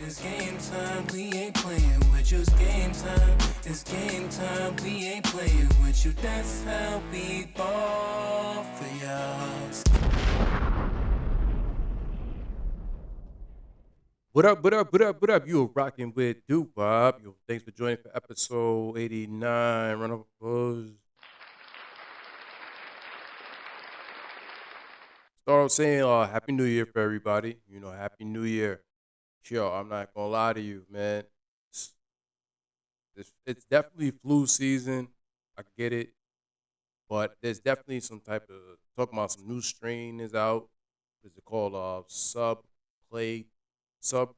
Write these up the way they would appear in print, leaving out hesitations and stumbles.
It's game time, we ain't playing with you. It's game time, it's game time, we ain't playing with you. That's how we ball for y'all. What up, what up, what up, what up? You are rocking with Duke Bob. Yo, thanks for joining for episode 89. Run of applause. Start off saying Happy New Year for everybody. Happy New Year. Yo, I'm not gonna lie to you, man. It's, it's definitely flu season. I get it. But there's definitely some type of talking about some new strain is out. What's it called? Sub plague, sub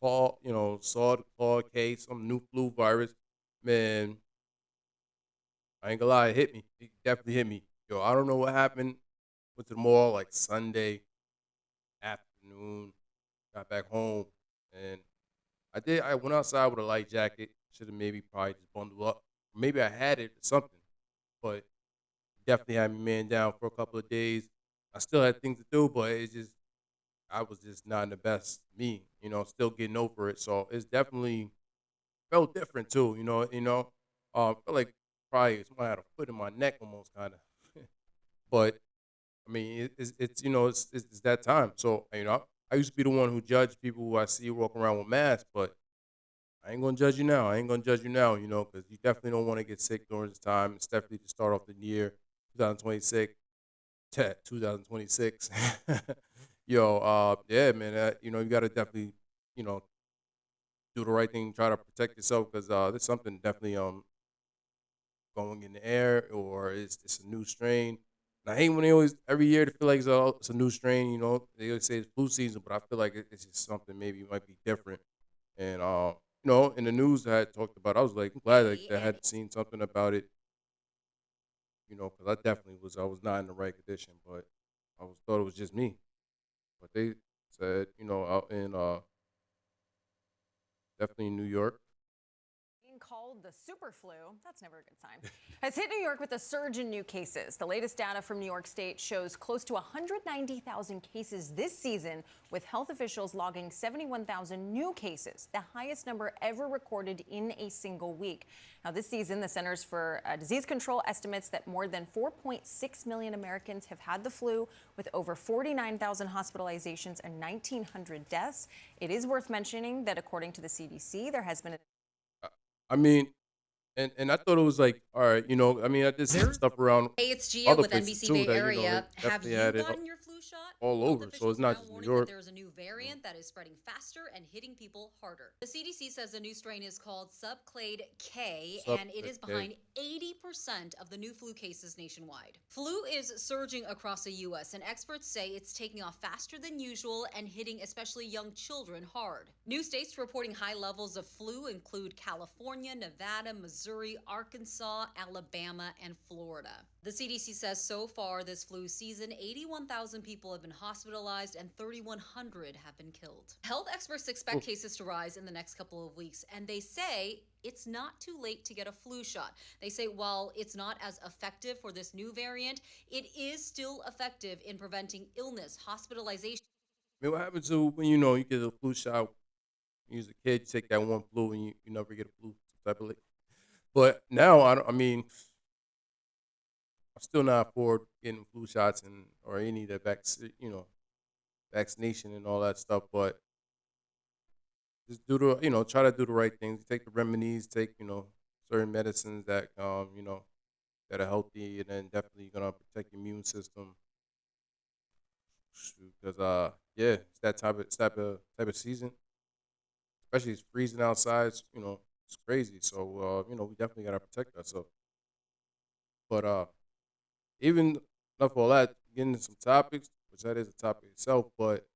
claw, saw the claw case, some new flu virus. Man, I ain't gonna lie, it hit me. It definitely hit me. Yo, I don't know what happened. Went to the mall like Sunday afternoon, got back home, and I went outside with a light jacket. Should have maybe probably just bundled up. Maybe I had it or something, but definitely had me man down for a couple of days. I still had things to do, but it's just I was just not in the best me, still getting over it. So it's definitely felt different too, felt like probably somebody had a foot in my neck almost kind of. But I mean, it's that time. So I used to be the one who judged people who I see walking around with masks, but I ain't gonna judge you now. I ain't gonna judge you now, because you definitely don't want to get sick during this time. It's definitely to start off the year, 2026, 2026. Yo, yeah, man, you gotta definitely, you know, do the right thing, try to protect yourself because there's something definitely going in the air or it's a new strain. And I hate when they always every year they feel like it's a new strain. They always say it's flu season, but I feel like it's just something maybe might be different. And in the news I had talked about, I was like I'm glad that I And had seen something about it. Because I definitely I was not in the right condition, but I was thought it was just me. But they said out in definitely in New York. being called the super flu, that's never a good sign, has hit New York with a surge in new cases. The latest data from New York State shows close to 190,000 cases this season, with health officials logging 71,000 new cases, the highest number ever recorded in a single week. Now, this season, the Centers for Disease Control estimates that more than 4.6 million Americans have had the flu, with over 49,000 hospitalizations and 1,900 deaths. It is worth mentioning that according to the CDC, there has been a I I mean, and I thought it was like, all right, I mean, I did see some There. stuff around Hey, it's Gia other with places NBC too Bay that they Area. Have definitely you had it gotten your flu shot? all Health over. So it's officials are not now just New warning that York. there is a new You know. variant that is spreading faster and hitting people harder. The CDC says the new strain is called Subclade K, Sup, and it is okay. behind 80% of the new flu cases nationwide. Flu is surging across the U.S., and experts say it's taking off faster than usual and hitting especially young children hard. New states reporting high levels of flu include California, Nevada, Missouri, Arkansas, Alabama, and Florida. The CDC says so far this flu season, 81,000 people have been hospitalized and 3,100 have been killed. Health experts expect Oof. cases to rise in the next couple of weeks, and they say it's not too late to get a flu shot. They say while it's not as effective for this new variant, it is still effective in preventing illness, hospitalization. I mean, what happens to when you get a flu shot? When you was a kid, you take that one flu and you never get a flu type of. But now I don't. I mean, I'm still not for getting flu shots and or any of the vaccination and all that stuff. But just try to do the right things. Take the remedies. Take certain medicines that that are healthy, and then definitely gonna protect your immune system. Because yeah, it's that type of season. Especially it's freezing outside. It's crazy. So we definitely gotta protect ourselves. But even enough of all that, getting into some topics, which that is a topic itself. But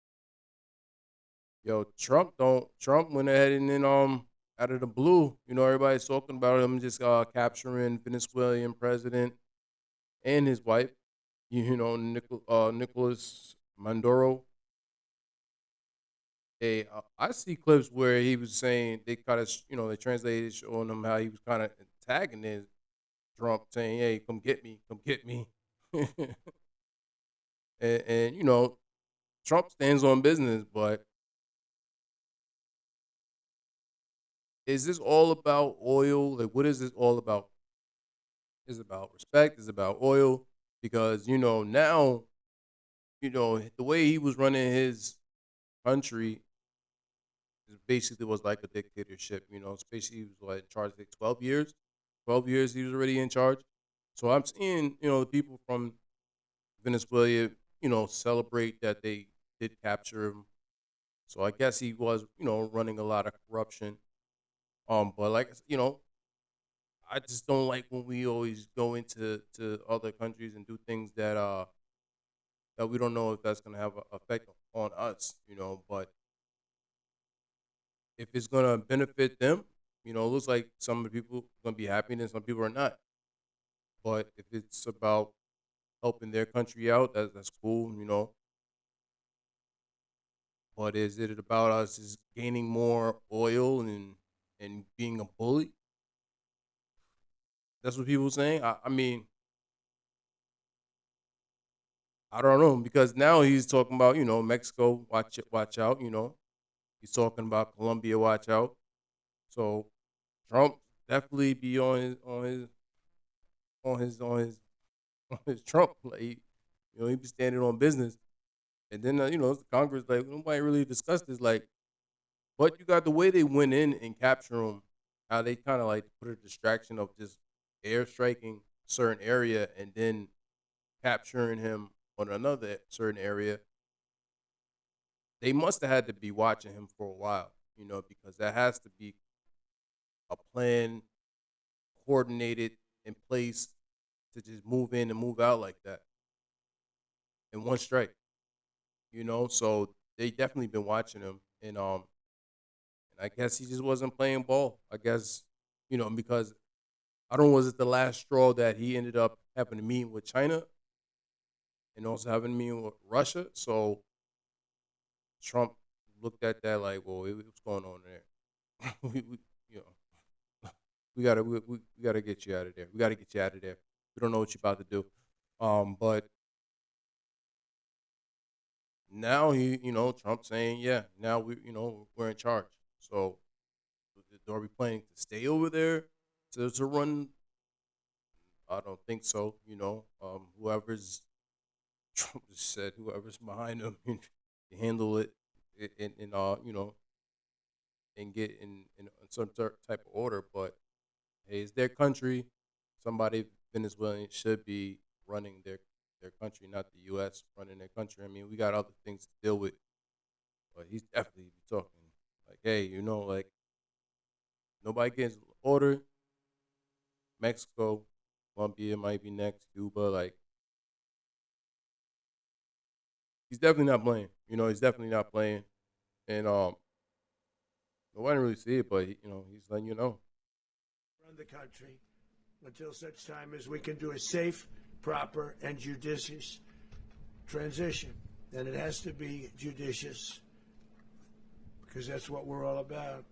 yo, Trump went ahead and then out of the blue, everybody's talking about him just capturing Venezuelan president and his wife, Nicholas Maduro. I see clips where he was saying they kind of they translated showing him how he was kind of antagonizing Trump, saying, "Hey, come get me, come get me," and Trump stands on business, but is this all about oil? Like, what is this all about? Is it about respect? Is it about oil? Because now the way he was running his country basically was like a dictatorship. It's basically he was in charge like 12 years. 12 years he was already in charge. So I'm seeing the people from Venezuela celebrate that they did capture him. So I guess he was running a lot of corruption. But like I just don't like when we always go into other countries and do things that we don't know if that's gonna have an effect on us. But if it's gonna benefit them, it looks like some of the people are gonna be happy and some people are not. But if it's about helping their country out, that's cool. But is it about us just gaining more oil and being a bully? That's what people saying. I mean, I don't know because now he's talking about Mexico, watch out. He's talking about Colombia, watch out. So Trump definitely be on his on his on his Trump. Like he be standing on business. And then the Congress like nobody really discussed this. Like, but you got the way they went in and capture him, how they kind of like put a distraction of just airstriking a certain area and then capturing him on another certain area. They must have had to be watching him for a while, because that has to be a plan coordinated in place to just move in and move out like that in one strike. So they definitely been watching him, and I guess he just wasn't playing ball. I guess because I don't know, was it the last straw that he ended up having a meeting with China and also having a meeting with Russia. So Trump looked at that like, well, what's going on there? we you know we gotta get you out of there. We gotta get you out of there. We don't know what you're about to do. But now Trump saying, yeah, now we're in charge. So are we planning to stay over there to run? I don't think so. Whoever's Trump just said whoever's behind him can handle it in and get in some type of order. But hey, it's their country. Somebody Venezuelan should be running their country, not the U.S. running their country. I mean, we got other things to deal with. But he's definitely talking like, hey, like nobody gets order. Mexico, Colombia might be next. Cuba, like he's definitely not playing. He's definitely not playing. And nobody really see it, but he's letting you know. Run the country until such time as we can do a safe, proper, and judicious transition. And it has to be judicious because that's what we're all about.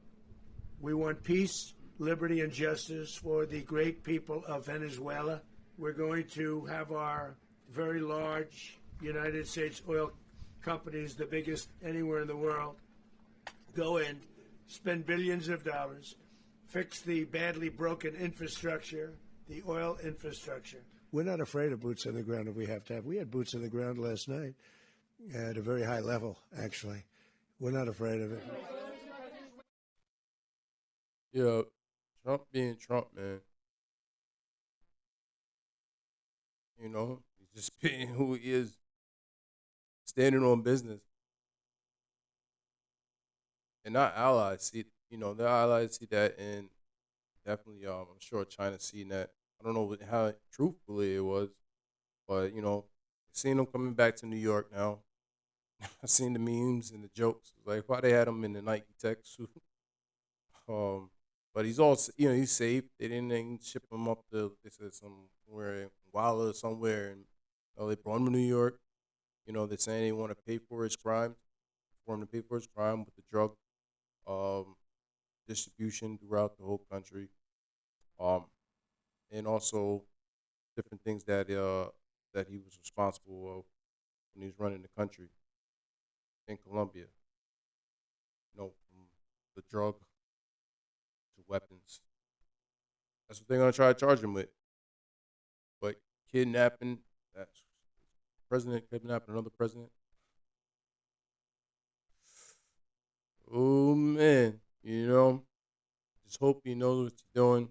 We want peace, liberty, and justice for the great people of Venezuela. We're going to have our very large United States oil companies, the biggest anywhere in the world, go in, spend billions of dollars, fix the badly broken infrastructure, the oil infrastructure. We're not afraid of boots on the ground if we have to have. We had boots on the ground last night at a very high level, actually. We're not afraid of it. Yeah, Trump being Trump, man. He's just being who he is, standing on business. And our allies see, their allies see that, and definitely, I'm sure China seen that. I don't know how truthfully it was, but seeing them coming back to New York now, I seen the memes and the jokes like why they had him in the Nike Tech suit. Um, but he's all he's safe. They didn't even ship him up to they said somewhere in Walla somewhere, and they brought him to New York. They're saying they want to pay for his crimes, for him to pay for his crime with the drug um, distribution throughout the whole country, um, and also different things that he was responsible of when he was running the country. in Colombia. From the drug to weapons. That's what they're gonna try to charge him with. But kidnapping, that's president kidnapping another president. Oh man, just hope he knows what he's doing.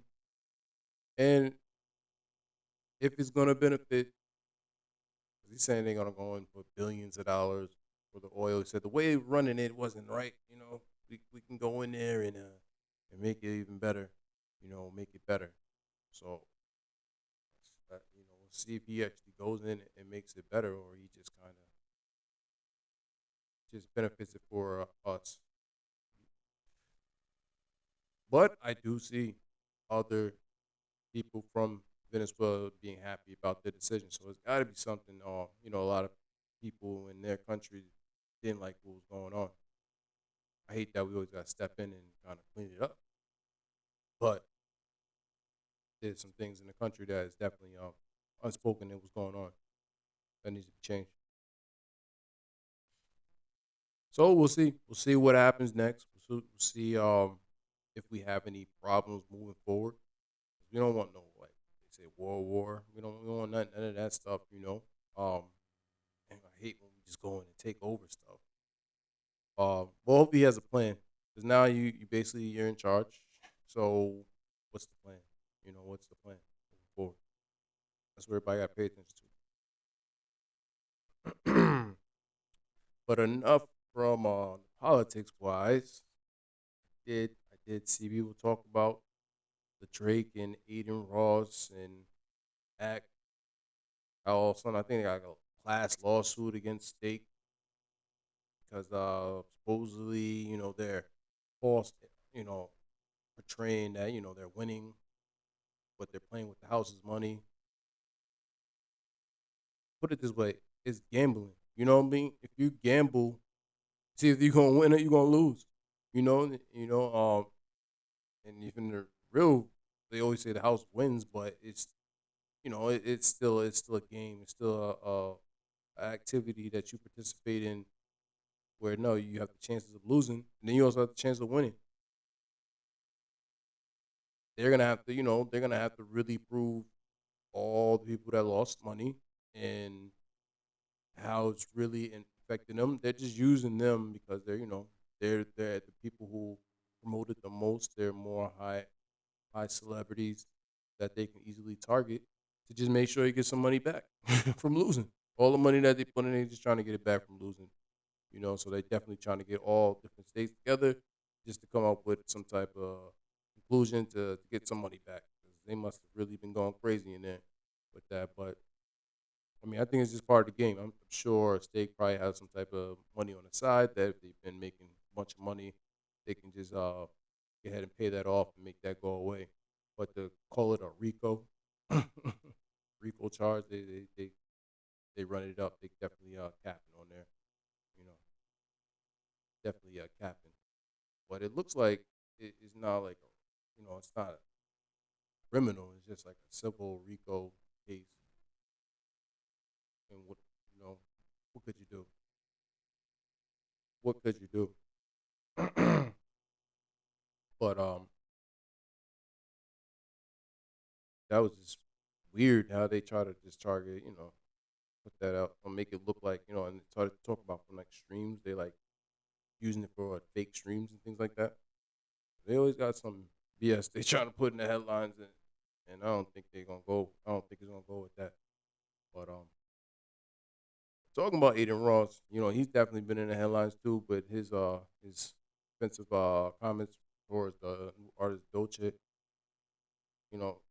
And if it's gonna benefit, 'cause he's saying they're gonna go in for billions of dollars for the oil. He said the way running it wasn't right. We can go in there and make it even better. Make it better. So we'll see if he actually goes in and makes it better, or he just kind of just benefits it for us. But I do see other people from Venezuela being happy about their decision. So it's got to be something. A lot of people in their country didn't like what was going on. I hate that we always got to step in and kind of clean it up. But there's some things in the country that is definitely unspoken that was going on that needs to be changed. So we'll see. We'll see what happens next. We'll see if we have any problems moving forward. We don't want no, like they say, war. We don't want none of that stuff. And I hate when we just go in and take over stuff. Well, hopefully he has a plan, because now you basically you're in charge. So what's the plan? What's the plan moving forward? That's where everybody got to pay attention to. But enough from politics wise. I did see people talk about the Drake and Aiden Ross and act. How all of a sudden I think they got a class lawsuit against State because supposedly they're false, you know portraying that they're winning, but they're playing with the house's money. Put it this way: it's gambling. You know what I mean? If you gamble, see if you're gonna win or you're gonna lose. And even the real, they always say the house wins, but it's still a game. It's still a activity that you participate in, where no, you have the chances of losing, and then you also have the chance of winning. They're gonna have to really prove all the people that lost money and how it's really affecting them. They're just using them because they're the people who promoted the most. They're more high celebrities that they can easily target to just make sure they get some money back from losing. All the money that they put in, they just trying to get it back from losing. So they definitely trying to get all different states together just to come up with some type of conclusion to get some money back. 'Cause they must have really been going crazy in there with that. But I mean, I think it's just part of the game. I'm sure Steak probably has some type of money on the side that if they've been making a bunch of money, they can just go ahead and pay that off and make that go away. But to call it a RICO, RICO charge, they run it up. They definitely capping on there, you know, definitely capping. But it looks like it's not like it's not a criminal. It's just like a civil RICO case. And what could you do? What could you do? But that was just weird how they try to just target, put that out or make it look like, and try to talk about from like streams. They like using it for fake streams and things like that. They always got some BS they trying to put in the headlines, and I don't think they're gonna go. I don't think it's gonna go with that. But talking about Aiden Ross, he's definitely been in the headlines too. But his offensive comments towards the new artist Dolce, you know,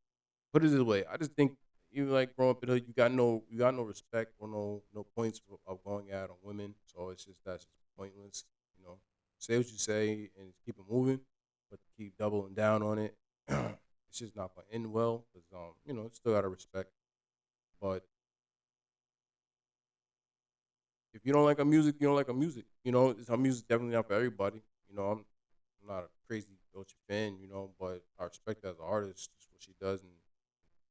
put it this way, I just think even like growing up in the hood, you got no respect or no points of going out on women. So that's just pointless. Say what you say and keep it moving, but to keep doubling down on it, it's just not gonna end well because it's still gotta respect. But if you don't like her music, you don't like her music. Her music definitely not for everybody. I'm not a crazy Dolce fan, but I respect her as an artist, just what she does and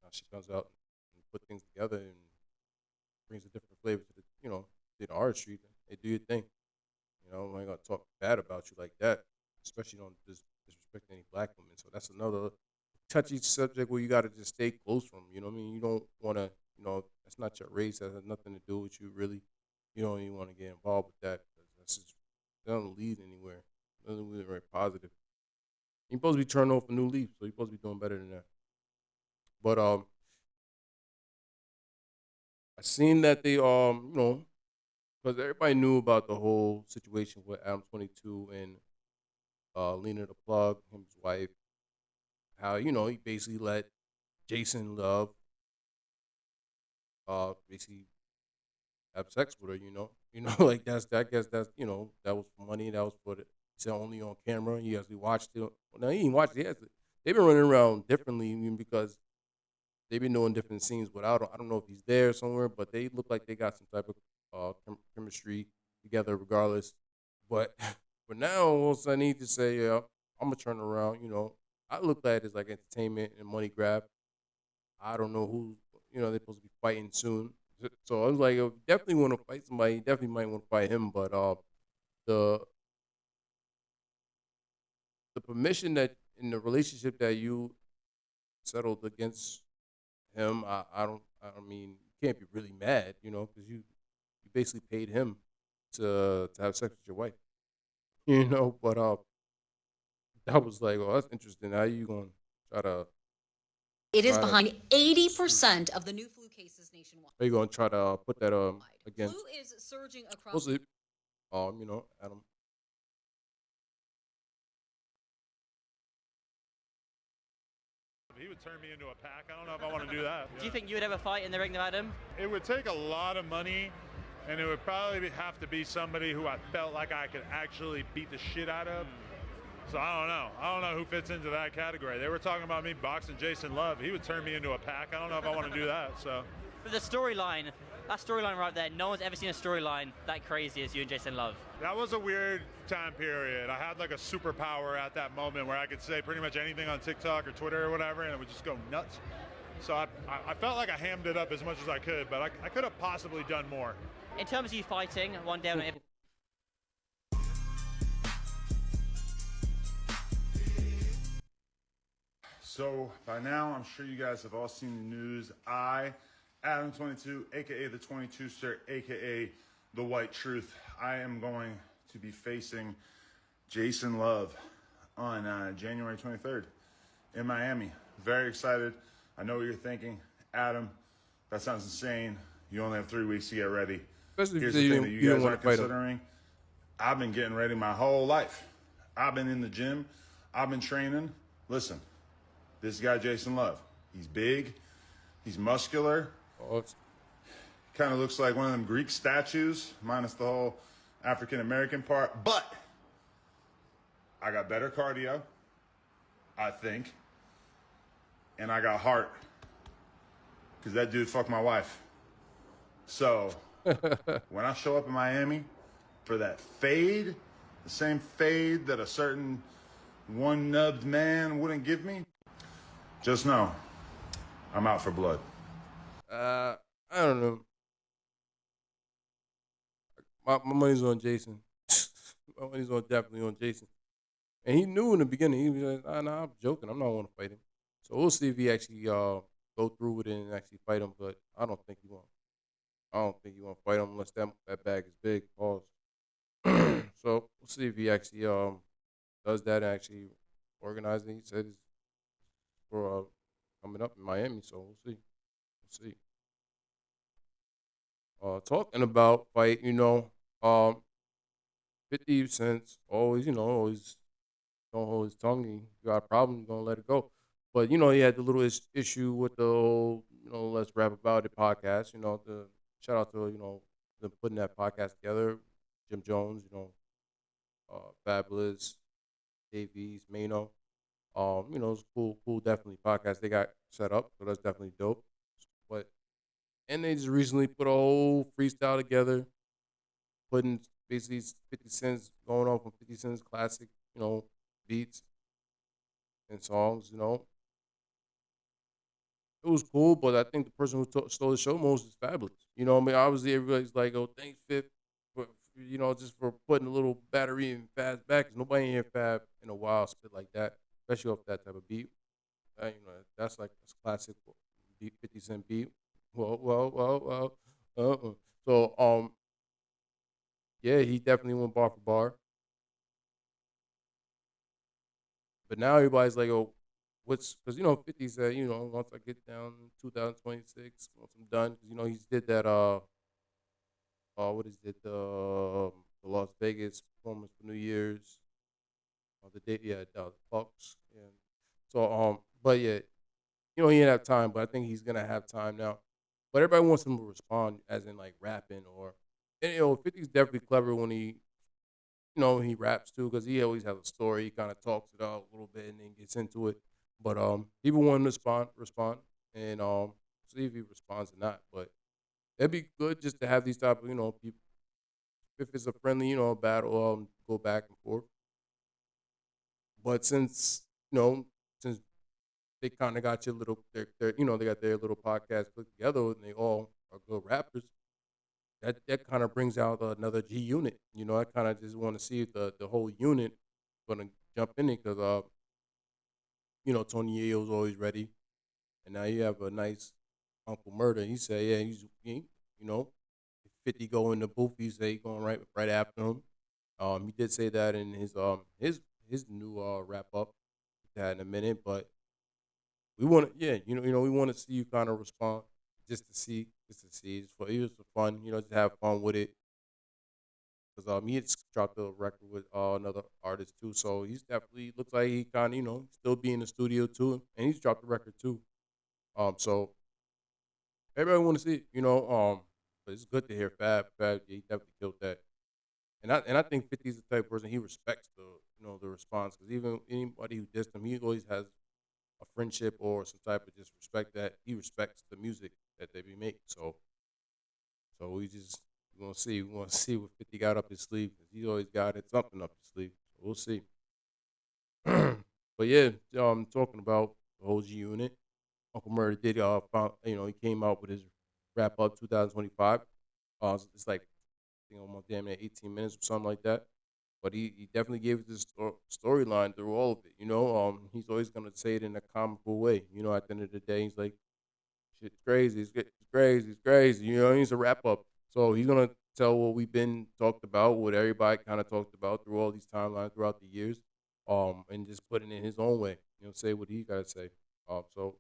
how she comes out and put things together and brings a different flavor to the artistry. They do your thing. I ain't gonna talk bad about you like that, especially don't disrespect any black women. So that's another touchy subject where you got to just stay close from. You know what I mean? You don't want to, that's not your race. That has nothing to do with you, really. You don't even want to get involved with that because that's just, it doesn't lead anywhere. It doesn't lead very positive. You're supposed to be turning off a new leaf, so you're supposed to be doing better than that. But I seen that they because everybody knew about the whole situation with Adam 22 and Lena the Plug, his wife, how he basically let Jason Love basically have sex with her. Like that's I guess that's that was for money. That was for the he said only on camera. He actually watched it. Now he didn't watch it. They've been running around differently because they've been doing different scenes without him. I don't know if he's there somewhere, but they look like they got some type of chemistry together regardless. But for now, all of a sudden, he just say, yeah, I'm going to turn around. I look at it as like entertainment and money grab. I don't know who, they're supposed to be fighting soon. So I was like, if you definitely want to fight somebody, you definitely might want to fight him. But the permission that in the relationship that you settled against him, I mean, you can't be really mad, because you basically paid him to have sex with your wife, But that was like, oh, that's interesting. How you gonna try to? It is behind 80% of the new flu cases nationwide. How you gonna try to put that against? Flu is surging across. We'll see. Adam. He would turn me into a pack. I don't know if I want to do that. Do you think you would ever fight in the ring with Adam? It would take a lot of money, and it would probably have to be somebody who I felt like I could actually beat the shit out of. So I don't know. I don't know who fits into that category. They were talking about me boxing Jason Love. He would turn me into a pack. I don't know if I want to do that. So. But the storyline, that storyline right there, no one's ever seen a storyline that crazy as you and Jason Love. That was a weird time period. I had like a superpower at that moment where I could say pretty much anything on TikTok or Twitter or whatever, and it would just go nuts. So I felt like I hammed it up as much as I could, but I could have possibly done more. In terms of you fighting, one day on it. So by now, I'm sure you guys have all seen the news. Adam 22, aka the 22 Sir, aka the White Truth. I am going to be facing Jason Love on January 23rd in Miami. Very excited. I know what you're thinking, Adam. That sounds insane. You only have 3 weeks to get ready. Especially Here's if the you thing that you don't guys want aren't to fight him. considering. I've been getting ready my whole life. I've been in the gym. I've been training. Listen, this guy Jason Love, he's big. He's muscular. Kind of looks like one of them Greek statues, minus the whole African-American part. But I got better cardio, I think. And I got heart. Because that dude fucked my wife. So, when I show up in Miami for that fade, the same fade that a certain one-nubbed man wouldn't give me, just know, I'm out for blood. I don't know. My money's on Jason. My money's definitely on Jason. And he knew in the beginning. He was like, nah, I'm joking. I'm not going to fight him. So we'll see if he actually go through with it and actually fight him. But I don't think he won't. I don't think he won't fight him unless that bag is big. Pause. So we'll see if he actually does that and actually organize it. He said it's for coming up in Miami. So we'll see. We'll see. Talking about fight, 50 Cent always don't hold his tongue. You got a problem, you're gonna let it go. But he had the little issue with the whole, Let's Rap About It podcast. The shout out to them putting that podcast together. Jim Jones, Fabulous, Davies, Mano. It's cool, definitely podcast they got set up, so that's definitely dope. But and they just recently put a whole freestyle together, putting basically 50 Cent's going off on 50 Cent's classic, beats and songs, It was cool, but I think the person who stole the show most is Fabulous. Obviously everybody's like, oh, thanks, Fifth, just for putting a little battery in Fab's back. 'Cause nobody in Fab in a while spit like that, especially off that type of beat. That's classic beat, 50 Cent beat. Well. So yeah, he definitely went bar for bar. But now everybody's like, oh, what's because 50 said, once I get down 2026, once I'm done, because he's did that what is it the Las Vegas performance for New Year's, the day the Bucks, and so but yeah, he didn't have time, but I think he's gonna have time now. But everybody wants him to respond, as in like rapping or, and 50's definitely clever when he raps too, because he always has a story. He kind of talks it out a little bit and then gets into it. But people want him to respond, and see if he responds or not. But it'd be good just to have these type of people. If it's a friendly battle, go back and forth. But since they kind of got your little, they got their little podcast put together, and they all are good rappers. That kind of brings out another G unit. I kind of just want to see if the whole unit gonna jump in it, because Tony Yayo's always ready, and now you have a nice Uncle Murder. He said, yeah, you know, if 50 go in the booth, he say he going right after him. He did say that in his new wrap up that in a minute, but we want to, yeah, we want to see you kind of respond, just to see, it's for fun, just have fun with it. Because he had dropped a record with another artist too, so he's definitely looks like he kind of still be in the studio too, and he's dropped a record too. So everybody want to see it, but it's good to hear Fab. Yeah, he definitely killed that, and I think 50's the type of person he respects the response, because even anybody who dissed him, he always has a friendship or some type of just respect, that he respects the music that they be making. So we want to see what 50 got up his sleeve, because he always got something up his sleeve. So we'll see. But yeah, talking about the whole G Unit, Uncle Murder did he came out with his wrap up 2025. It's like almost damn near 18 minutes or something like that. But he definitely gave it this storyline through all of it. He's always gonna say it in a comical way. At the end of the day, he's like, shit's crazy, it's crazy, it's crazy. He's a wrap up. So he's gonna tell what we've been talked about, what everybody kind of talked about through all these timelines throughout the years, and just put it in his own way. Say what he gotta say. So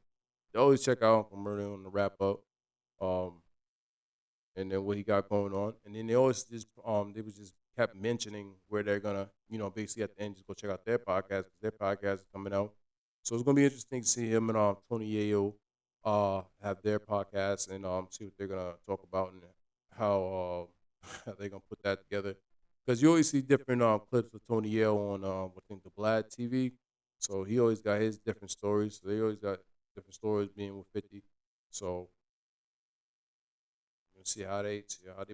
you always check out Uncle Murder on the wrap up, um, and then what he got going on, and then they always just they was just kept mentioning where they're gonna basically at the end just go check out their podcast, because their podcast is coming out. So it's gonna be interesting to see him and Tony Yayo have their podcast, and see what they're gonna talk about, and how how they're gonna put that together. Because you always see different clips of Tony Yayo on I think the Vlad TV. So he always got his different stories. So they always got different stories being with 50. So we'll see how they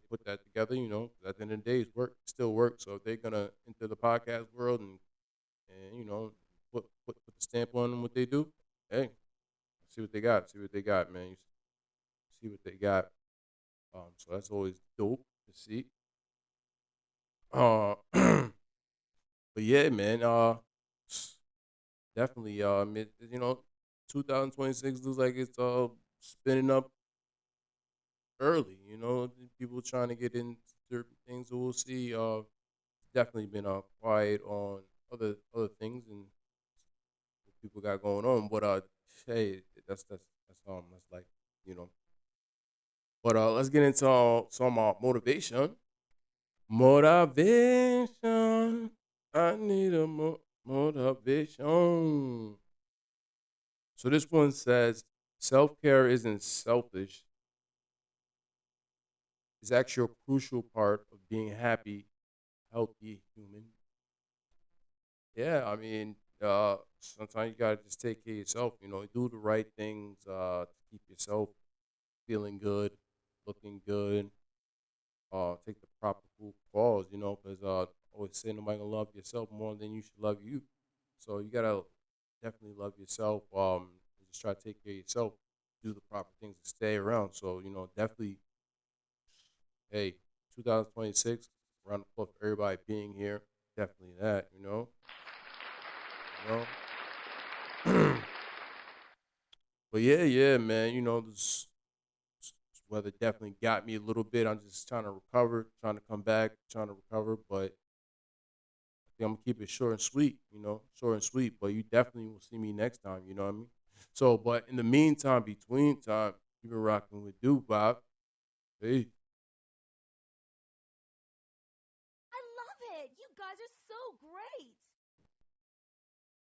put that together. 'Cause at the end of the day, it's work, still work. So if they're gonna enter the podcast world, and put the stamp on what they do, hey, see what they got. See what they got, man. See what they got. So that's always dope to see. Uh, but yeah, man. Definitely. 2026 looks like it's spinning up early. People trying to get into certain things. So we'll see. Definitely been quiet on other things and what people got going on. But hey, that's like you know. But let's get into some motivation. Motivation. I need a motivation. So this one says self care isn't selfish. It's actually a crucial part of being happy, healthy human. Yeah, I mean, sometimes you gotta just take care of yourself. Do the right things to keep yourself feeling good, looking good. Take the proper food calls. Because always say nobody gonna love yourself more than you should love you. So you gotta definitely love yourself. And just try to take care of yourself. Do the proper things to stay around. So definitely, hey, 2026. Round of applause for everybody being here. Definitely that, you know. But yeah, man. This weather definitely got me a little bit. I'm just trying to recover, trying to come back, trying to recover. But I think I'm gonna keep it short and sweet. Short and sweet. But you definitely will see me next time. You know what I mean? So, but in the meantime, between time, you've been rocking with Duke Bob. Hey.